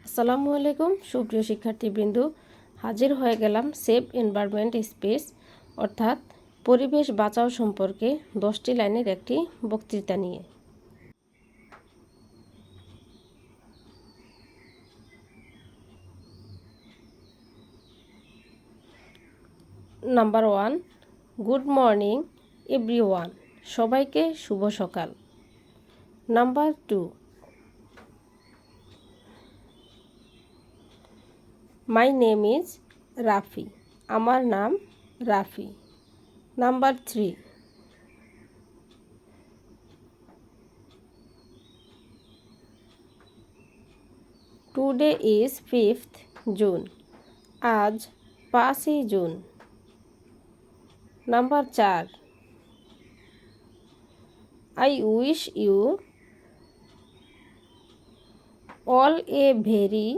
আসসালামু আলাইকুম সুপ্রিয় শিক্ষার্থীবৃন্দ, হাজির হয়ে গেলাম সেভ এনভায়রনমেন্ট স্পেস অর্থাৎ পরিবেশ বাঁচাও সম্পর্কে 10টি লাইনের একটি বক্তৃতা নিয়ে। নাম্বার 1, গুড মর্নিং এভরিওয়ান, সবাইকে শুভ সকাল। Number 2, my name is Rafi, আমার নাম রাফি। Number 3, today is 5th June, আজ 5ই June. Number 4, I wish you all a very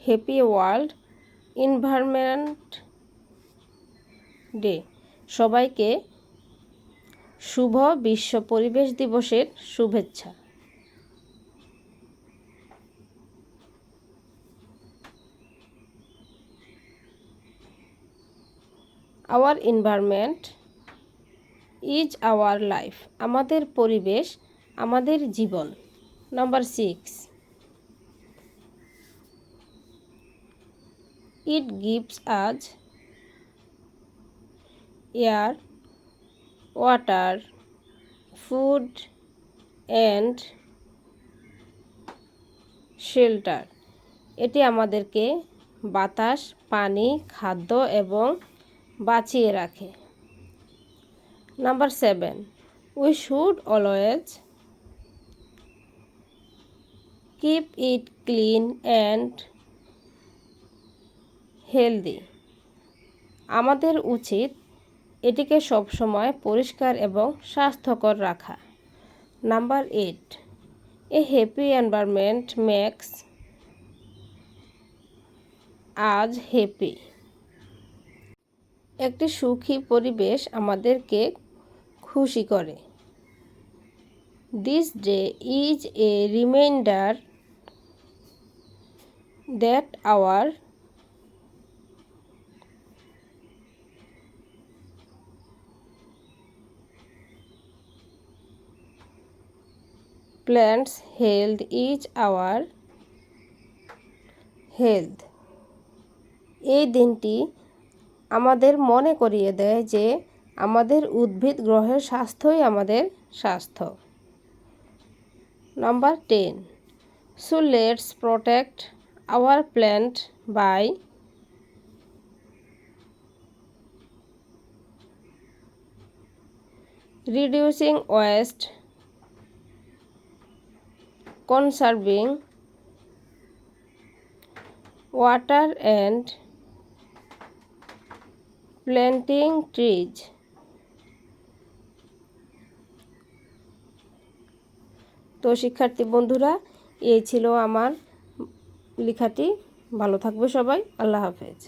happy world environment day, সবাইকে শুভ বিশ্ব পরিবেশ দিবসের শুভেচ্ছা। Our environment is our life, আমাদের পরিবেশ আমাদের জীবন। Number 6, it gives us air, water, food and shelter, এটি আমাদেরকে বাতাস, পানি, খাদ্য এবং বাঁচিয়ে রাখে। Number 7, we should always keep it clean and healthy, আমাদের উচিত এটিকে সবসময় পরিষ্কার এবং স্বাস্থ্যকর রাখা। Number 8, a happy environment makes us happy, একটি সুখী পরিবেশ আমাদেরকে খুশি করে। This day is a reminder that our planet's health is our health, এই দিনটি আমাদের মনে করিয়ে দেয় যে আমাদের উদ্ভিদ গ্রহের স্বাস্থ্যই আমাদের স্বাস্থ্য। Number 10, so let's protect our planet by reducing waste, conserving water and planting trees. তো শিক্ষার্থী বন্ধুরা, এই ছিল আমার লেখাটি। ভালো থাকবে সবাই। আল্লাহ হাফেজ।